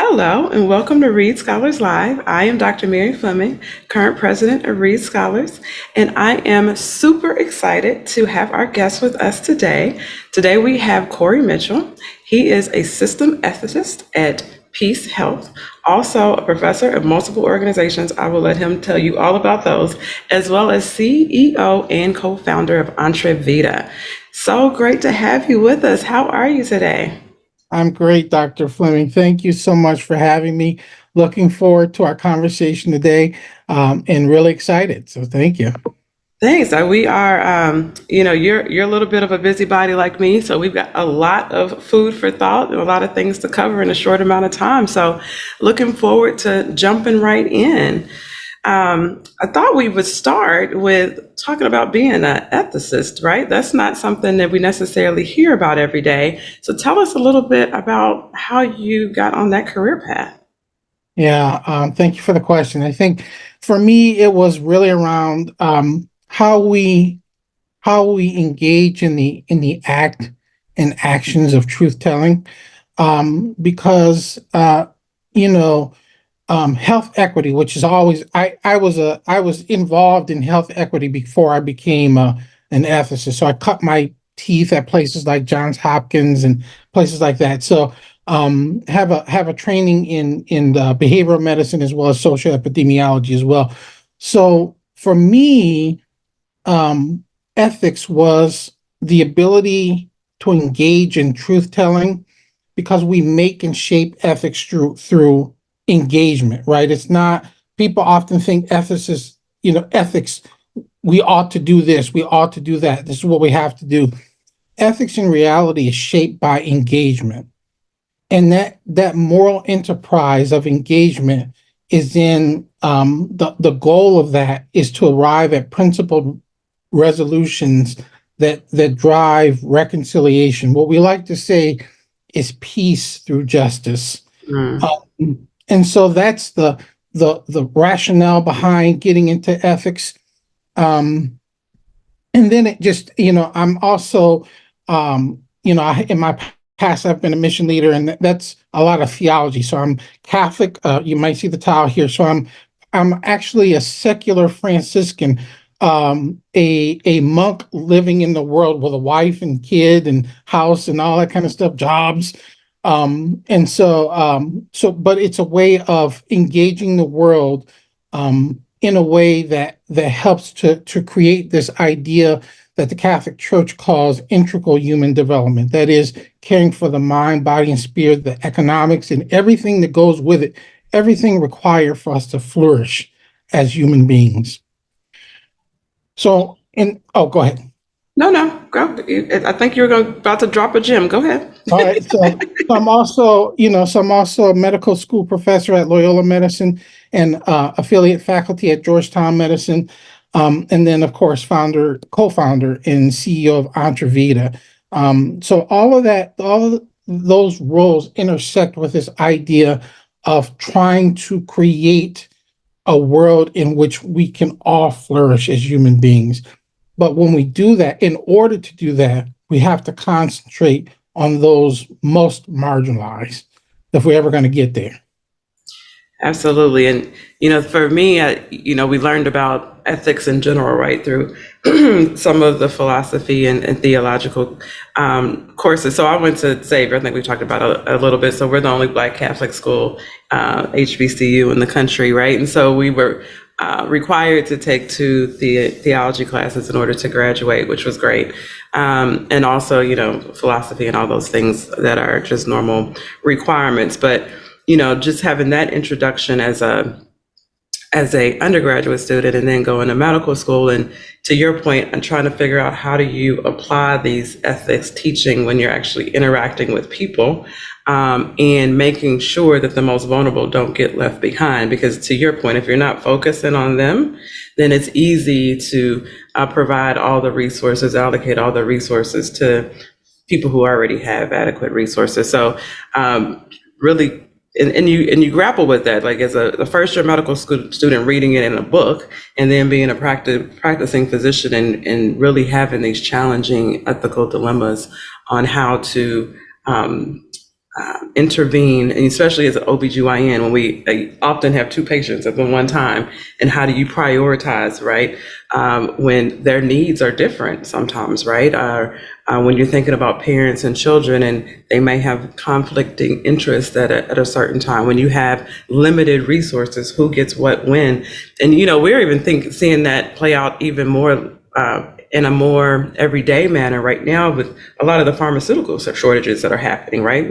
Hello and welcome to Reede Scholars Live. I am Dr. Mary Fleming, current president of Reede Scholars, and I am super excited to have our guest with us today. Today we have Cory Mitchell. He is a system ethicist at Peace Health, also a professor of multiple organizations. I will let him tell you all about those, as well as CEO and co-founder of EntreVita. So great to have you with us. How are you today? I'm great, Dr. Fleming. Thank you so much for having me. Looking forward to our conversation today, and really excited. So thank you. Thanks. We are, you're a little bit of a busybody like me, so we've got a lot of food for thought and a lot of things to cover in a short amount of time. So, looking forward to jumping right in. I thought we would start with talking about being an ethicist, right? That's not something that we necessarily hear about every day. So, tell us a little bit about how you got on that career path. Yeah, thank you for the question. I think for me, it was really around how we engage in the act and actions of truth telling, because you know health equity, which is always I was involved in health equity before I became an ethicist. So I cut my teeth at places like Johns Hopkins and places like that. So have a training in behavioral medicine as well as social epidemiology as well. So for me, ethics was the ability to engage in truth telling because we make and shape ethics through engagement, right? It's not, people often think ethicists, ethics, we ought to do this, we ought to do that, this is what we have to do. Ethics in reality is shaped by engagement. And that moral enterprise of engagement is in the goal of that is to arrive at principled resolutions that drive reconciliation. What we like to say is peace through justice. Mm. And so that's the rationale behind getting into ethics. And then it just, I'm also, in my past, I've been a mission leader, and that's a lot of theology. So I'm Catholic. You might see the tile here. So I'm actually a secular Franciscan, a monk living in the world with a wife and kid and house and all that kind of stuff, jobs. But it's a way of engaging the world in a way that helps to create this idea that the Catholic Church calls integral human development. That is, caring for the mind, body, and spirit, the economics, and everything that goes with it, everything required for us to flourish as human beings. So, go ahead. No, no, go. I think you were about to drop a gem. Go ahead. All right. So I'm also a medical school professor at Loyola Medicine and affiliate faculty at Georgetown Medicine. And then, of course, co-founder, and CEO of EntreVita. So all of those roles intersect with this idea of trying to create a world in which we can all flourish as human beings. But when we do that, in order to do that, we have to concentrate on those most marginalized if we're ever going to get there. Absolutely. And, for me, we learned about ethics in general, right, through some of the philosophy and theological courses. So I went to Xavier. I think we talked about a little bit. So we're the only Black Catholic school, HBCU in the country, right? And so we were required to take two theology classes in order to graduate, which was great. And also, philosophy and all those things that are just normal requirements. But just having that introduction as a undergraduate student and then going to medical school, and to your point, I'm trying to figure out how do you apply these ethics teaching when you're actually interacting with people, and making sure that the most vulnerable don't get left behind. Because to your point, if you're not focusing on them, then it's easy to provide all the resources, allocate all the resources to people who already have adequate resources. So really, and you grapple with that, like as a first year medical student reading it in a book, and then being a practicing physician, and really having these challenging ethical dilemmas on how to intervene, and especially as an OBGYN, when we often have two patients at the one time, and how do you prioritize, right? When their needs are different sometimes, right? When you're thinking about parents and children, and they may have conflicting interests at a certain time, when you have limited resources, who gets what when? And, we're even seeing that play out even more in a more everyday manner right now with a lot of the pharmaceutical shortages that are happening, right?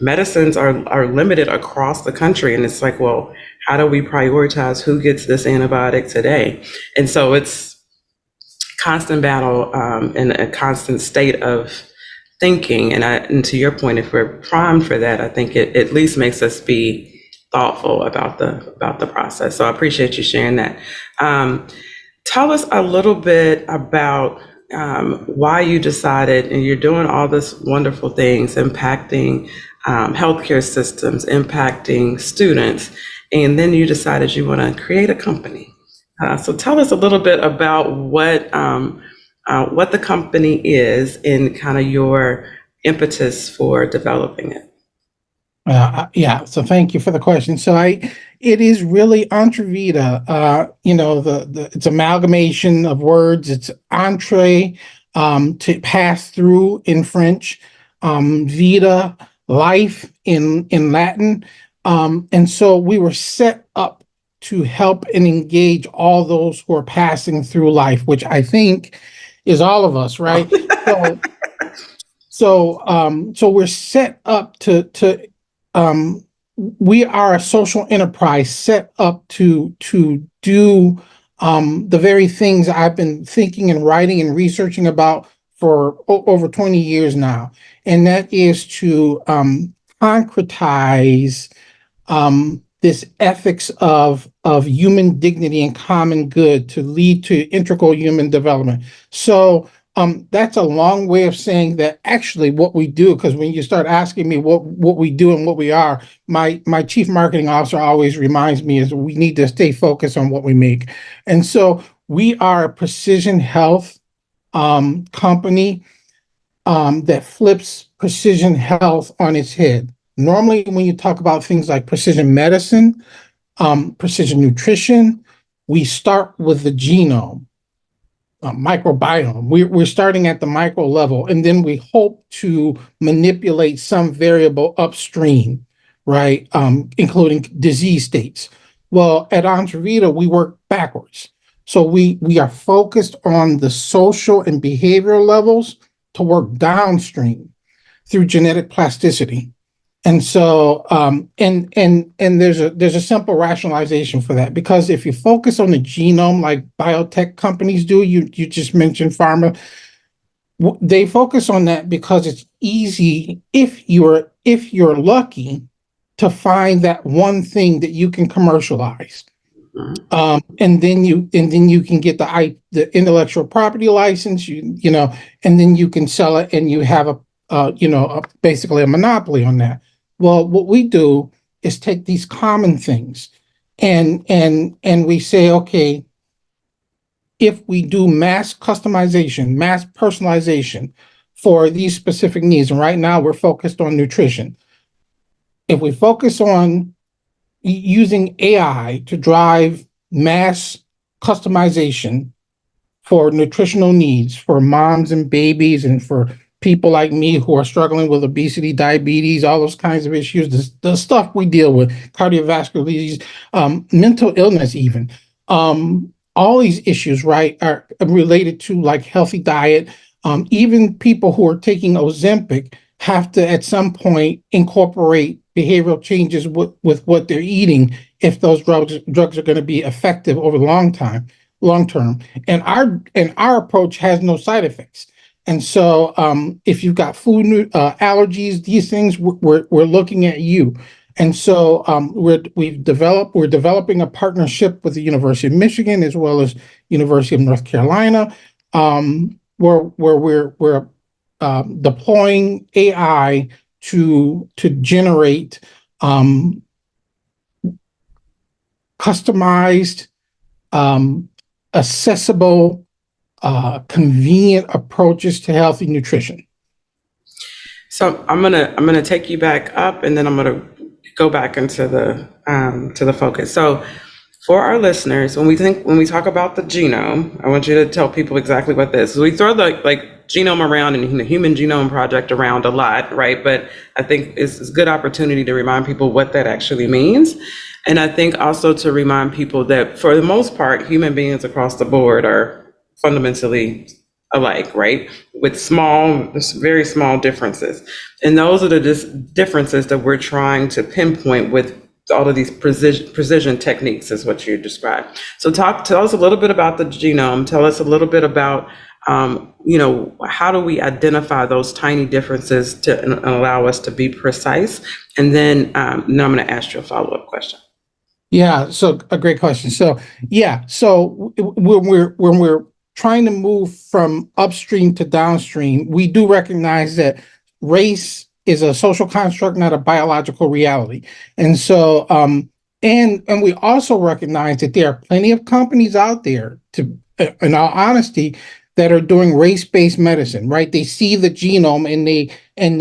Medicines are limited across the country, and it's like, well, how do we prioritize who gets this antibiotic today? And so it's constant battle, and a constant state of thinking. And to your point, if we're primed for that, I think it at least makes us be thoughtful about the process. So I appreciate you sharing that. Tell us a little bit about why you decided, and you're doing all this wonderful things, impacting healthcare systems, impacting students, and then you decided you want to create a company. So tell us a little bit about what the company is and kind of your impetus for developing it. Yeah, so thank you for the question. It is really EntreVita. It's amalgamation of words. It's entree, to pass through in French, vita, life in Latin. And so we were set up to help and engage all those who are passing through life, which I think is all of us, right? So we're set up to we are a social enterprise set up to do the very things I've been thinking and writing and researching about for over 20 years now, and that is to concretize this ethics of human dignity and common good to lead to integral human development. So that's a long way of saying that actually what we do, because when you start asking me what we do and what we are, my chief marketing officer always reminds me is we need to stay focused on what we make. And so we are a precision health company that flips precision health on its head. Normally, when you talk about things like precision medicine, precision nutrition, we start with the genome, microbiome. We're starting at the micro level, and then we hope to manipulate some variable upstream, right? Including disease states. Well, at EntreVita, we work backwards. So we are focused on the social and behavioral levels to work downstream through genetic plasticity. And so, and there's a simple rationalization for that, because if you focus on the genome like biotech companies do, you just mentioned pharma, they focus on that because it's easy if you're lucky to find that one thing that you can commercialize. And then you can get the intellectual property license, and then you can sell it, and you have basically a monopoly on that. Well, what we do is take these common things, and we say, okay, if we do mass customization, mass personalization for these specific needs, and right now we're focused on nutrition. If we focus on using AI to drive mass customization for nutritional needs for moms and babies, and for people like me who are struggling with obesity, diabetes, all those kinds of issues, the stuff we deal with, cardiovascular disease, mental illness even. All these issues, right, are related to like healthy diet. Even people who are taking Ozempic have to at some point incorporate behavioral changes with what they're eating if those drugs are going to be effective over long term. And our approach has no side effects. And so if you've got food allergies, these things, we're looking at you. And so we're developing a partnership with the University of Michigan as well as University of North Carolina, where we're deploying AI to generate customized, accessible, convenient approaches to healthy nutrition. So I'm gonna take you back up, and then I'm gonna go back into the focus. So for our listeners, when we talk about the genome, I want you to tell people exactly what this is. We throw the genome around and the Human Genome Project around a lot, right? But I think it's a good opportunity to remind people what that actually means. And I think also to remind people that for the most part, human beings across the board are fundamentally alike, right? With very small differences. And those are the differences that we're trying to pinpoint with all of these precision techniques, is what you described. So tell us a little bit about the genome. Tell us a little bit about, how do we identify those tiny differences to allow us to be precise? And then now I'm going to ask you a follow-up question. Yeah, so a great question. So yeah, so when we're trying to move from upstream to downstream, we do recognize that race is a social construct, not a biological reality. And so and we also recognize that there are plenty of companies out there, to in all honesty, that are doing race-based medicine, right? They see the genome and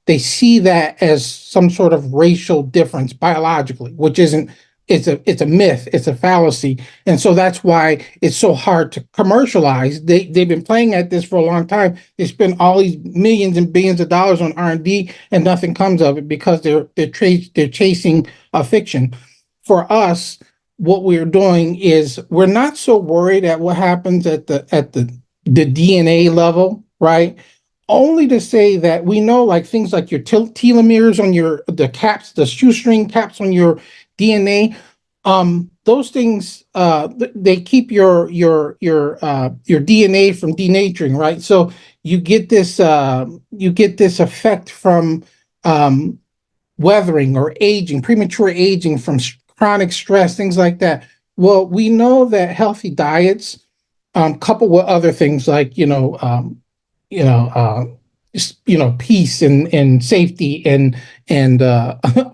they see that as some sort of racial difference biologically, which isn't. It's a myth. It's a fallacy, and so that's why it's so hard to commercialize. They've been playing at this for a long time. They spend all these millions and billions of dollars on R&D, and nothing comes of it because they're chasing a fiction. For us, what we're doing is we're not so worried at what happens at the DNA level, right? Only to say that we know, like, things like your telomeres on the shoestring caps on your DNA. Those things, they keep your DNA from denaturing, right? So you get this effect from weathering or aging, premature aging from chronic stress, things like that. Well, we know that healthy diets, coupled with other things like you know, uh, peace and safety and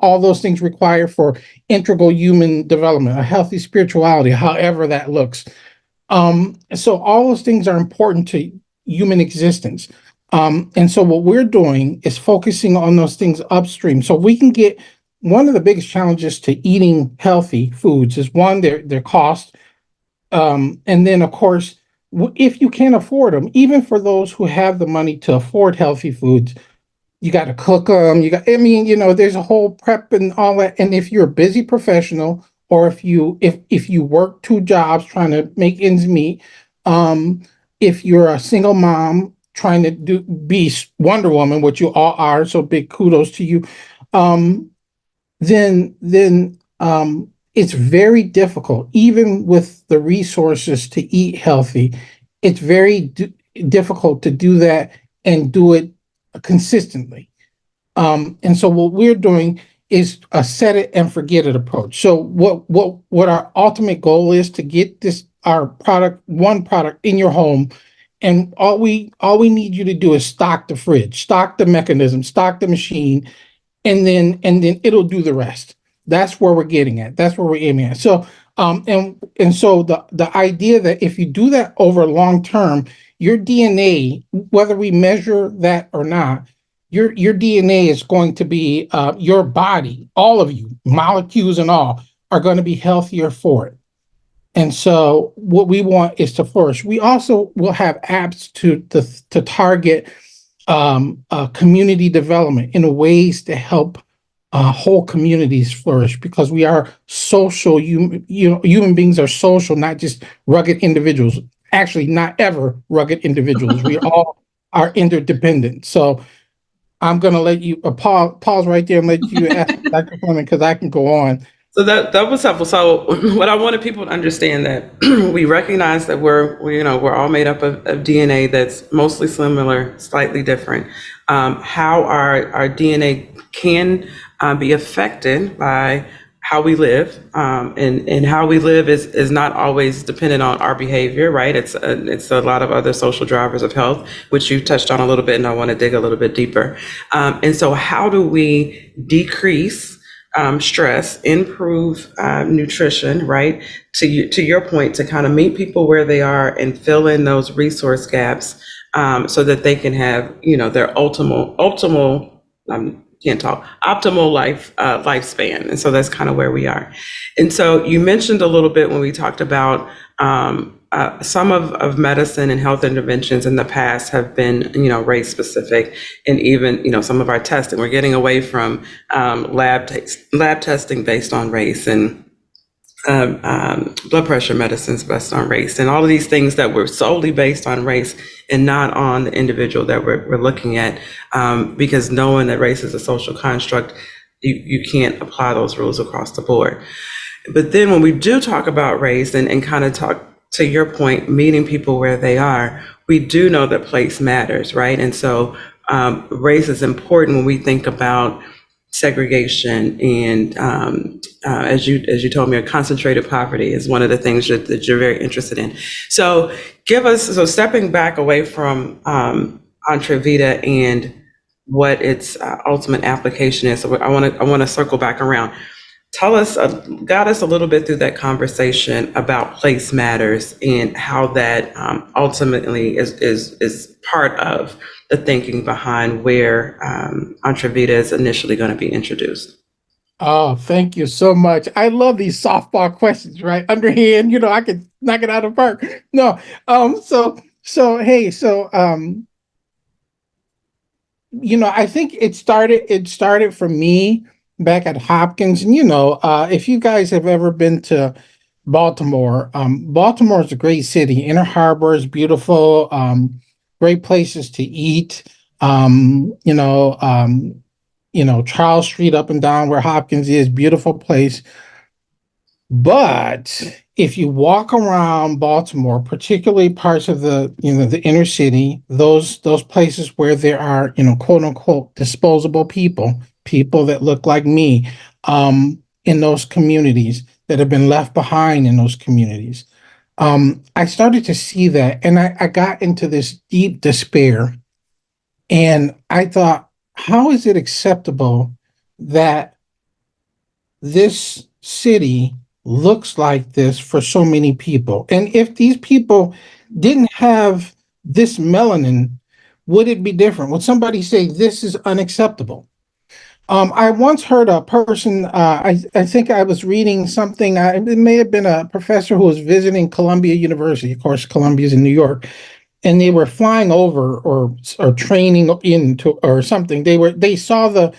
all those things required for integral human development, a healthy spirituality, however that looks. So all those things are important to human existence. And so what we're doing is focusing on those things upstream. So we can get one of the biggest challenges to eating healthy foods is one, their cost. And then, of course, if you can't afford them, even for those who have the money to afford healthy foods, you got to cook them. There's a whole prep and all that. And if you're a busy professional, or if you work two jobs trying to make ends meet, if you're a single mom trying to be Wonder Woman, which you all are, so big kudos to you. Um, then it's very difficult, even with the resources to eat healthy. It's very difficult to do that and do it consistently. And so what we're doing is a set it and forget it approach. So what our ultimate goal is to get one product in your home, and all we need you to do is stock the fridge, stock the mechanism, stock the machine, and then it'll do the rest. That's where we're getting at. That's where we're aiming at. So and so the idea that if you do that over long term, your DNA, whether we measure that or not, your DNA is going to be your body, all of you, molecules and all, are going to be healthier for it. And so what we want is to flourish. We also will have apps to target community development in ways to help whole communities flourish, because we are social. Human beings are social, not just rugged individuals. Actually, not ever rugged individuals. We all are interdependent. So I'm going to let you pause right there and let you ask Dr. Fleming, because I can go on. So that was helpful. So what I wanted people to understand, that we recognize that we're all made up of DNA that's mostly similar, slightly different. How our DNA can be affected by how we live, and how we live is not always dependent on our behavior, right? It's a lot of other social drivers of health, which you touched on a little bit, and I want to dig a little bit deeper. And so how do we decrease stress, improve nutrition, right? To your point, to kind of meet people where they are and fill in those resource gaps, so that they can have, their can't talk, optimal lifespan. And so that's kind of where we are. And so you mentioned a little bit when we talked about, some of medicine and health interventions in the past have been, race specific, and even, some of our testing. We're getting away from lab testing based on race, and blood pressure medicines based on race, and all of these things that were solely based on race and not on the individual that we're looking at, because knowing that race is a social construct, you can't apply those rules across the board. But then when we do talk about race, and kind of talk, to your point, meeting people where they are, we do know that place matters, right? And so race is important when we think about segregation, and as you told me, concentrated poverty is one of the things that you're very interested in. So stepping back away from EntreVita and what its ultimate application is. So I want to circle back around. Got us a little bit through that conversation about place matters, and how that ultimately is part of the thinking behind where EntreVita is initially going to be introduced. Oh, thank you so much. I love these softball questions, right? Underhand, I could knock it out of the park. No, hey, I think it started for me back at Hopkins. And if you guys have ever been to Baltimore, Baltimore is a great city. Inner Harbor is beautiful, great places to eat. Charles Street up and down where Hopkins is, beautiful place. But if you walk around Baltimore, particularly parts of the inner city, those places where there are, quote unquote, disposable people that look like me, in those communities, that have been left behind in those communities. I started to see that, and I got into this deep despair. And I thought, how is it acceptable that this city looks like this for so many people? And if these people didn't have this melanin, would it be different? Would somebody say this is unacceptable? I once heard a person, I think I was reading something, it may have been a professor who was visiting Columbia University. Of course, Columbia is in New York, and they were flying over, or training into, or something. They saw the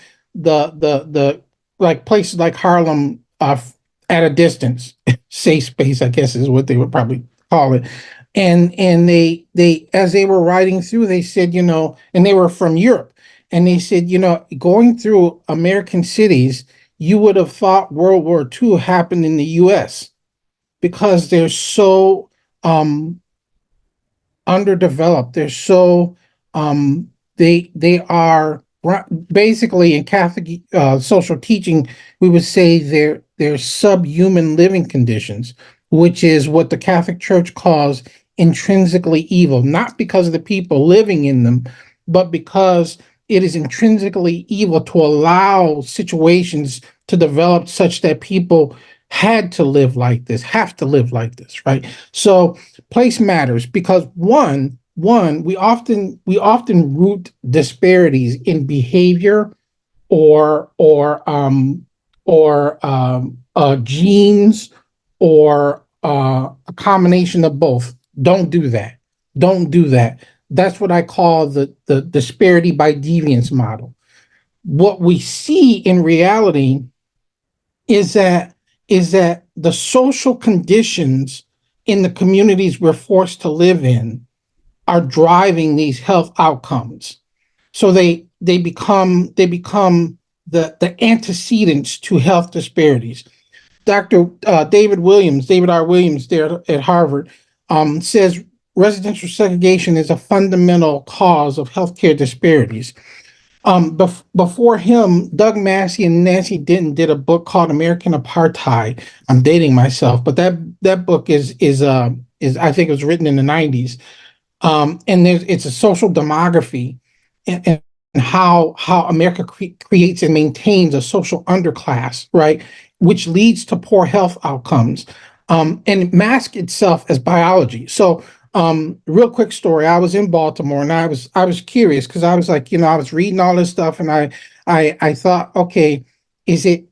like places like Harlem, at a distance, safe space, I guess is what they would probably call it. And they as they were riding through, they said, and they were from Europe, and they said, going through American cities, you would have thought World War II happened in the US, because they're so underdeveloped. They're so they are basically, in Catholic social teaching, we would say they're subhuman living conditions, which is what the Catholic Church calls intrinsically evil, not because of the people living in them, but because it is intrinsically evil to allow situations to develop such that people had to live like this, have to live like this, right? So place matters, because one we often root disparities in behavior, or genes, or a combination of both. Don't do that. Don't do that. That's what I call the disparity by deviance model. What we see in reality is that the social conditions in the communities we're forced to live in are driving these health outcomes. So they become the antecedents to health disparities. Dr. David R. Williams, there at Harvard, says residential segregation is a fundamental cause of healthcare disparities. Before him, Doug Massey and Nancy Denton did a book called American Apartheid. I'm dating myself, but that book is I think it was written in the 90s. And it's a social demography, and how America creates and maintains a social underclass, right, which leads to poor health outcomes, and mask itself as biology. So, real quick story: I was in Baltimore, and I was curious because I was like, I was reading all this stuff, and I thought, okay, is it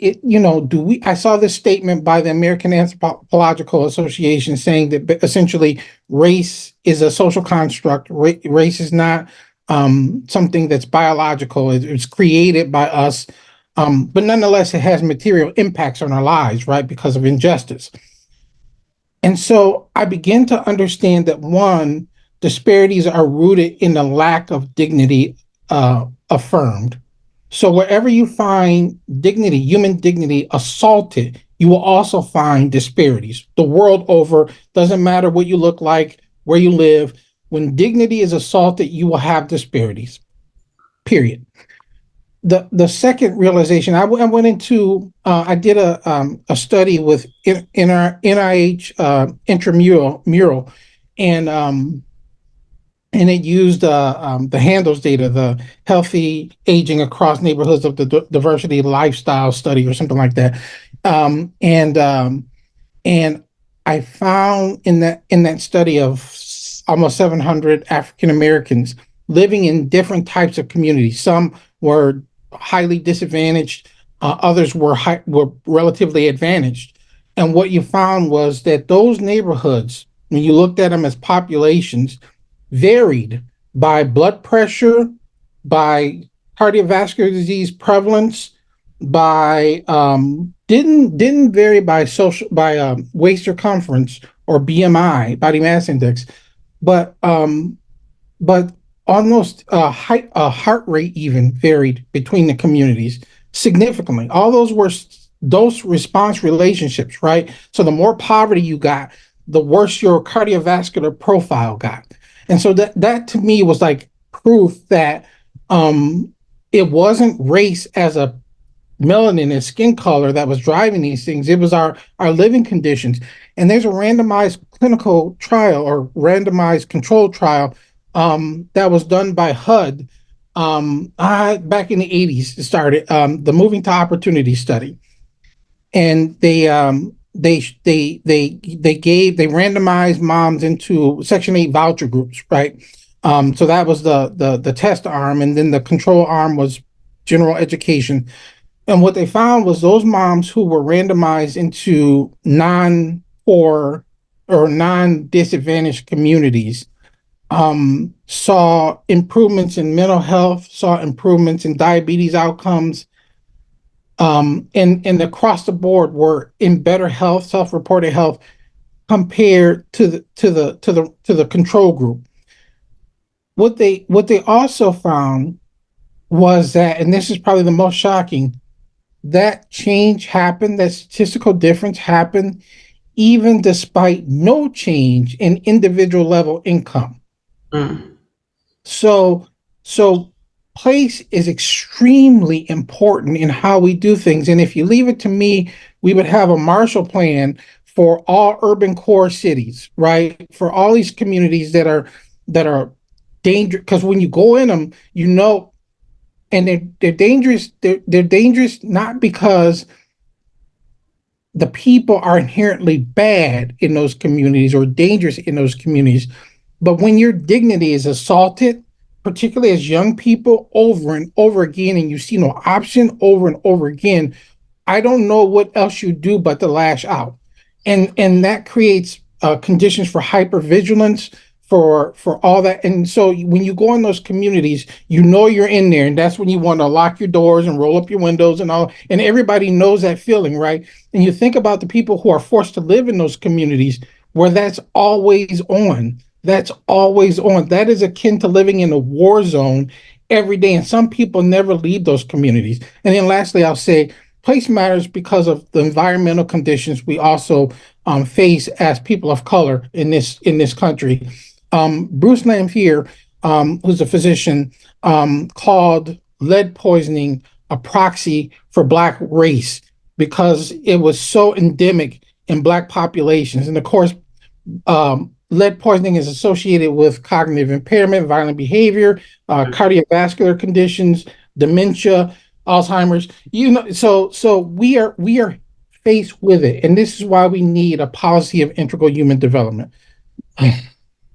do we? I saw this statement by the American Anthropological Association saying that essentially race is a social construct. Race is not something that's biological. It's created by us, but nonetheless, it has material impacts on our lives, right, because of injustice. And so I begin to understand that one, disparities are rooted in the lack of dignity affirmed. So wherever you find dignity, human dignity assaulted, you will also find disparities. The world over, doesn't matter what you look like, where you live. When dignity is assaulted, you will have disparities. Period. The second realization, I went into, I did a study with in our NIH intramural mural, and it used the handles data, the healthy aging across neighborhoods of the diversity lifestyle study or something like that, and I found in that study of almost 700 African Americans living in different types of communities. Some were highly disadvantaged, others were relatively advantaged. And what you found was that those neighborhoods, when you looked at them as populations, varied by blood pressure, by cardiovascular disease prevalence, by didn't vary by social by waist circumference or BMI, body mass index, but but almost heart rate even varied between the communities significantly. All those were dose response relationships, right? So the more poverty you got, the worse your cardiovascular profile got. And so that to me was like proof that um, it wasn't race as a melanin and skin color that was driving these things. It was our living conditions. And there's a randomized clinical trial or randomized control trial that was done by HUD back in the 80s. It started the Moving to Opportunity study, and they randomized moms into Section 8 voucher groups, right? So that was the test arm, and then the control arm was general education. And what they found was those moms who were randomized into non-poor or non-disadvantaged communities saw improvements in mental health, saw improvements in diabetes outcomes, and across the board were in better health, self-reported health compared to the control group. What they also found was that, and this is probably the most shocking, that change happened, that statistical difference happened even despite no change in individual level income. Mm. So, so place is extremely important in how we do things. And if you leave it to me, we would have a Marshall Plan for all urban core cities, right? For all these communities that are dangerous, because when you go in them, and they're dangerous. They're dangerous not because the people are inherently bad in those communities or dangerous in those communities. But when your dignity is assaulted, particularly as young people, over and over again, and you see no option over and over again, I don't know what else you do but to lash out, and that creates conditions for hypervigilance, for all that. And so when you go in those communities, you're in there, and that's when you want to lock your doors and roll up your windows and all. And everybody knows that feeling, right? And you think about the people who are forced to live in those communities where that's always on. That's always on. That is akin to living in a war zone every day. And some people never leave those communities. And then lastly, I'll say place matters because of the environmental conditions we also face as people of color in this country. Bruce Lampier, who's a physician, called lead poisoning a proxy for Black race because it was so endemic in Black populations. And of course, lead poisoning is associated with cognitive impairment, violent behavior, cardiovascular conditions, dementia, Alzheimer's. So we are faced with it, and this is why we need a policy of integral human development.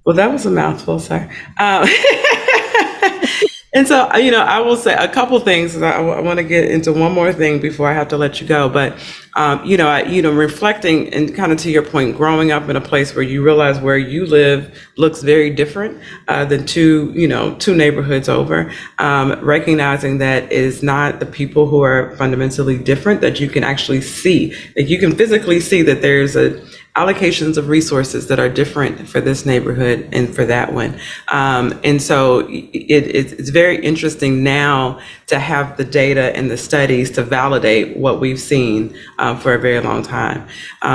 Well, that was a mouthful, sir. And so, I will say a couple things. I want to get into one more thing before I have to let you go. But, reflecting and kind of to your point, growing up in a place where you realize where you live looks very different than two neighborhoods over. Recognizing that it is not the people who are fundamentally different that you can actually see, that you can physically see that there's allocations of resources that are different for this neighborhood and for that one. And so it's very interesting now to have the data and the studies to validate what we've seen for a very long time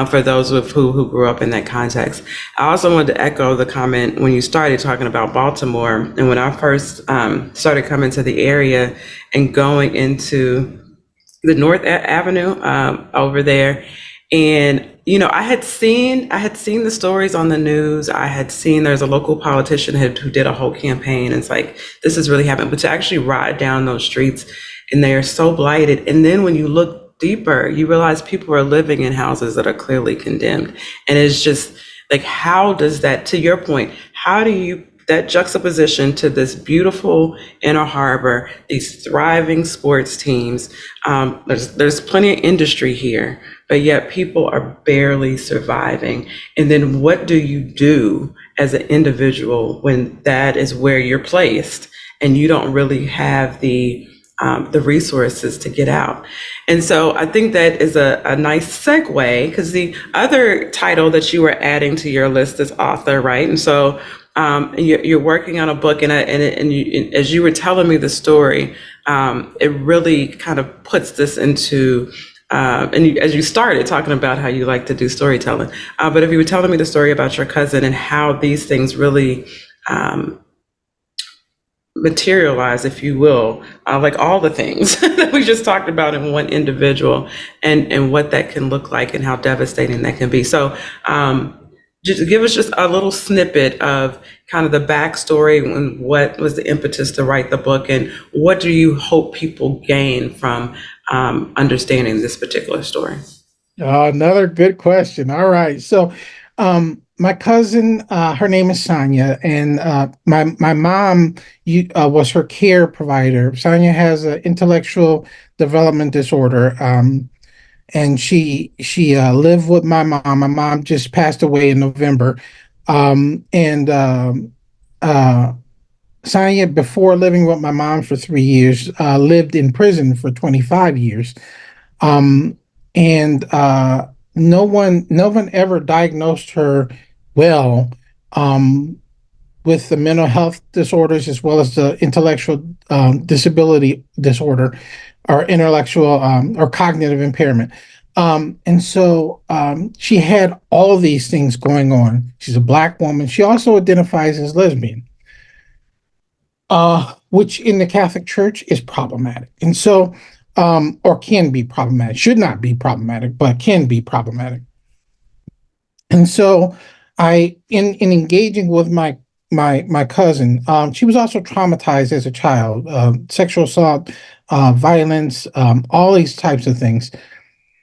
for those of who grew up in that context. I also wanted to echo the comment when you started talking about Baltimore, and when I first started coming to the area and going into the North Avenue over there. And I had seen the stories on the news. I had seen there's a local politician who did a whole campaign. It's like this is really happening, but to actually ride down those streets and they are so blighted. And then when you look deeper, you realize people are living in houses that are clearly condemned. And it's just like, how does that, to your point, how do you that juxtaposition to this beautiful inner harbor, these thriving sports teams. There's plenty of industry here, but yet people are barely surviving. And then what do you do as an individual when that is where you're placed and you don't really have the resources to get out? And so I think that is a nice segue, because the other title that you were adding to your list is author, right? And so you're working on a book, as you were telling me the story, it really kind of puts this into, as you started talking about how you like to do storytelling, but if you were telling me the story about your cousin and how these things really materialize, if you will, like all the things that we just talked about in one individual, and what that can look like and how devastating that can be. So just give us just a little snippet of kind of the backstory and what was the impetus to write the book, and what do you hope people gain from understanding this particular story? Another good question. All right. So, my cousin, her name is Sonia, and my mom was her care provider. Sonia has an intellectual development disorder, and she lived with my mom. My mom just passed away in November, and Sonia, before living with my mom for 3 years, lived in prison for 25 years. Um, and no one ever diagnosed her well, um, with the mental health disorders as well as the intellectual disability disorder, or intellectual or cognitive impairment. And so she had all these things going on. She's a Black woman. She also identifies as lesbian, which in the Catholic Church is problematic. And so, or can be problematic, should not be problematic, but can be problematic. And so, in engaging with my cousin, she was also traumatized as a child, sexual assault, violence, all these types of things.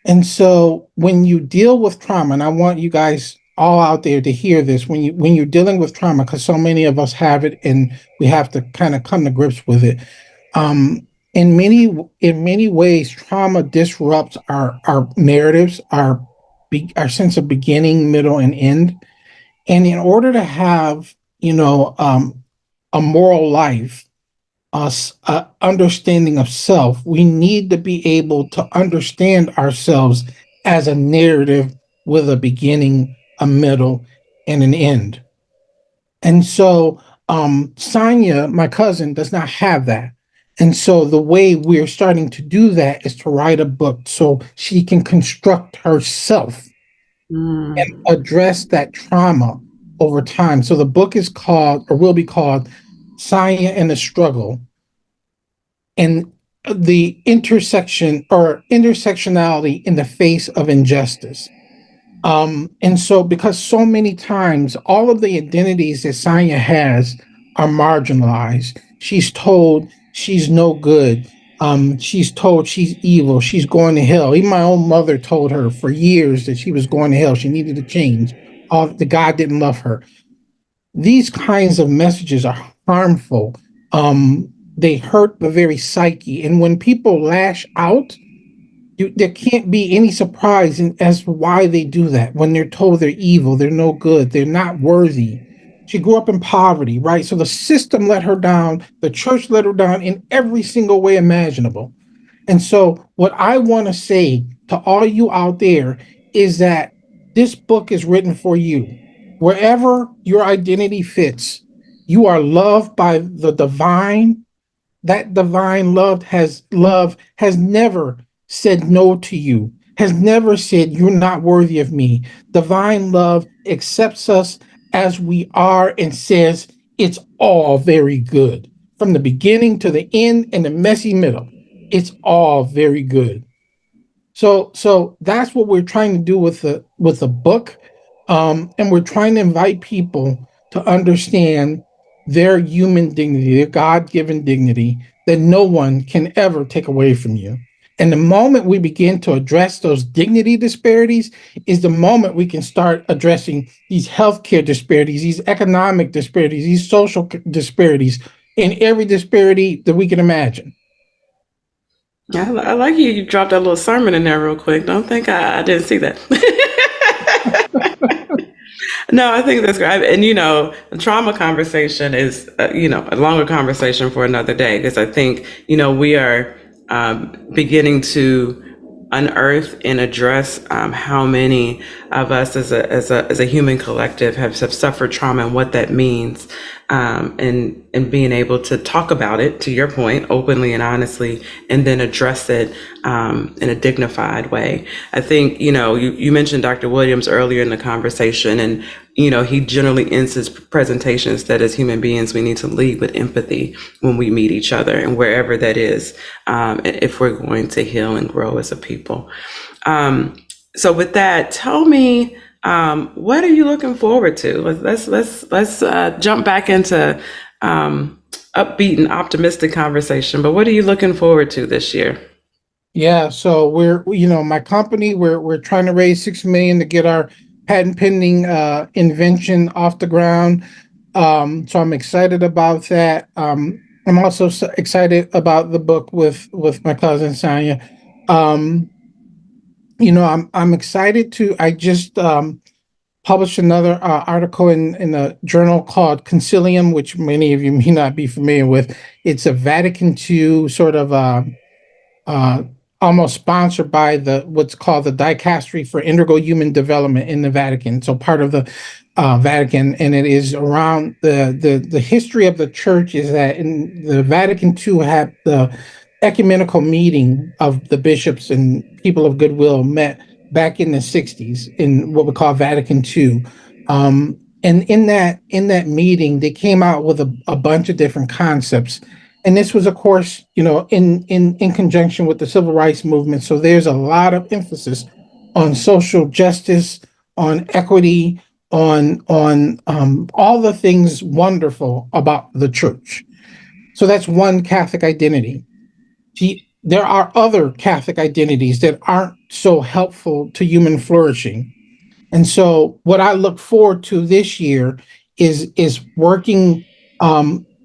And so when you deal with trauma, and I want you guys all out there to hear this, when you're dealing with trauma, because so many of us have it, and we have to kind of come to grips with it. Um, in many ways, trauma disrupts our narratives, our sense of beginning, middle, and end. And in order to have, a moral life, us understanding of self, we need to be able to understand ourselves as a narrative with a beginning, a middle, and an end. And so, Sonia, my cousin, does not have that. And so, the way we're starting to do that is to write a book so she can construct herself and Mm. address that trauma over time. So, the book is called, or will be called, Sonia and the Struggle, and the intersection or intersectionality in the face of injustice. And so, because so many times all of the identities that Sanya has are marginalized. She's told she's no good. She's told she's evil. She's going to hell. Even my own mother told her for years that she was going to hell. She needed to change. All the God didn't love her. These kinds of messages are harmful. They hurt the very psyche. And when people lash out, there can't be any surprise as to why they do that when they're told they're evil, they're no good, they're not worthy. She grew up in poverty, right? So the system let her down, the church let her down in every single way imaginable. And so, what I want to say to all you out there is that this book is written for you. Wherever your identity fits, you are loved by the divine. That divine love has never said no to you, has never said you're not worthy of me. Divine love accepts us as we are and says it's all very good from the beginning to the end and the messy middle. It's all very good. So that's what we're trying to do with the book, and we're trying to invite people to understand their human dignity, their God given dignity that no one can ever take away from you. And the moment we begin to address those dignity disparities is the moment we can start addressing these healthcare disparities, these economic disparities, these social disparities, in every disparity that we can imagine. I like you. You dropped that little sermon in there real quick. Don't think I didn't see that. No, I think that's great. And, the trauma conversation is, a longer conversation for another day because I think, we are beginning to unearth and address how many of us as a human collective have suffered trauma and what that means, and being able to talk about it, to your point, openly and honestly, and then address it in a dignified way. I think, you mentioned Dr. Williams earlier in the conversation, and he generally ends his presentations that as human beings, we need to lead with empathy when we meet each other and wherever that is, if we're going to heal and grow as a people. So with that, tell me, what are you looking forward to? Let's jump back into upbeat and optimistic conversation. But what are you looking forward to this year? Yeah, so my company, we're trying to raise 6 million to get our patent pending invention off the ground. So I'm excited about that. I'm also excited about the book with my cousin Sanya. Um, I'm excited to. I just published another article in a journal called Concilium, which many of you may not be familiar with. It's a Vatican II sort of uh, almost sponsored by the what's called the Dicastery for Integral Human Development in the Vatican. So part of the Vatican, and it is around the history of the church is that in the Vatican II had the ecumenical meeting of the bishops and people of goodwill met back in the 60s in what we call Vatican II. And in that meeting, they came out with a bunch of different concepts, and this was, of course, in conjunction with the civil rights movement. So there's a lot of emphasis on social justice, on equity, on all the things wonderful about the church. So that's one Catholic identity. There are other Catholic identities that aren't so helpful to human flourishing. And so what I look forward to this year is working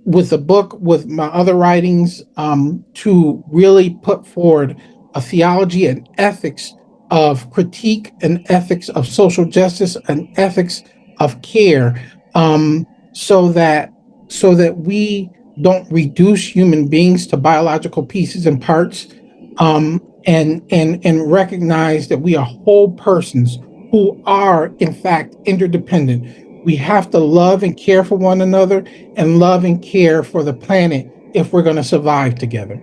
with the book, with my other writings, to really put forward a theology and ethics of critique, and ethics of social justice, and ethics of care, so that we don't reduce human beings to biological pieces and parts, and recognize that we are whole persons who are, in fact, interdependent. We have to love and care for one another, and love and care for the planet if we're going to survive together.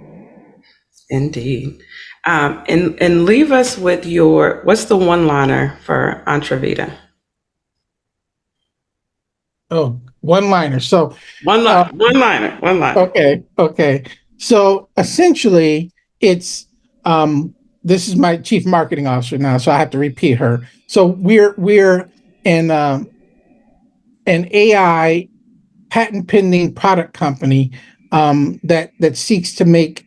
Indeed. And leave us with what's the one liner for EntreVita? Oh, one liner. So, One uh, line, one liner, one liner. okay. So essentially, it's, um, this is my chief marketing officer now, so I have to repeat her. So we're an AI patent pending product company that seeks to make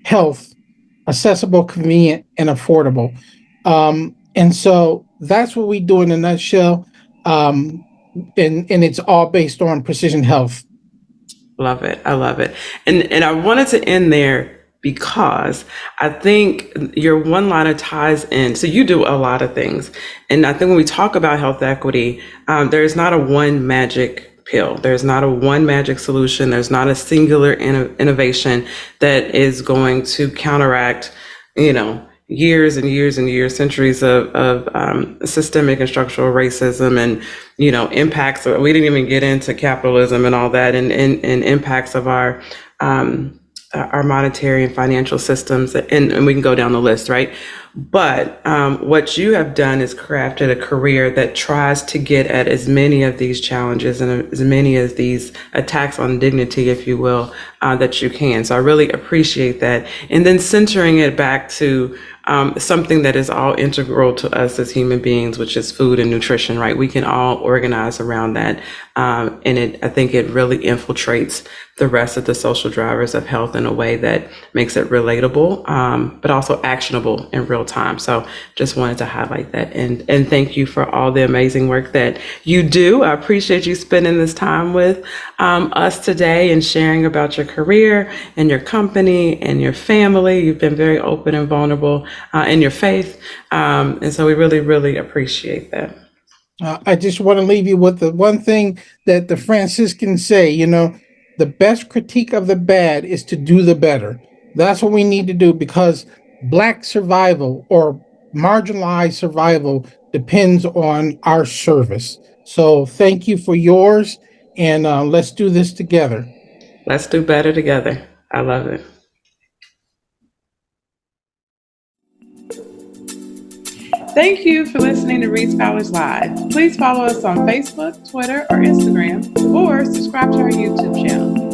health accessible, convenient, and affordable. And so that's what we do in a nutshell. And it's all based on precision health. Love it. I love it. And I wanted to end there because I think your one liner ties in. So you do a lot of things. And I think when we talk about health equity, there's not a one magic pill. There's not a one magic solution. There's not a singular innovation that is going to counteract, years and years and years, centuries of systemic and structural racism and, impacts. We didn't even get into capitalism and all that and impacts of our monetary and financial systems. And we can go down the list, right? But what you have done is crafted a career that tries to get at as many of these challenges and as many of these attacks on dignity, if you will, that you can. So I really appreciate that. And then centering it back to something that is all integral to us as human beings, which is food and nutrition, right? We can all organize around that. And I think it really infiltrates the rest of the social drivers of health in a way that makes it relatable, but also actionable in real time. So just wanted to highlight that. And thank you for all the amazing work that you do. I appreciate you spending this time with us today and sharing about your career and your company and your family. You've been very open and vulnerable in your faith. And so we really, really appreciate that. I just want to leave you with the one thing that the Franciscans say, the best critique of the bad is to do the better. That's what we need to do because Black survival or marginalized survival depends on our service. So thank you for yours, and let's do this together. Let's do better together. I love it. Thank you for listening to Reede Scholars Live. Please follow us on Facebook, Twitter, or Instagram, or subscribe to our YouTube channel.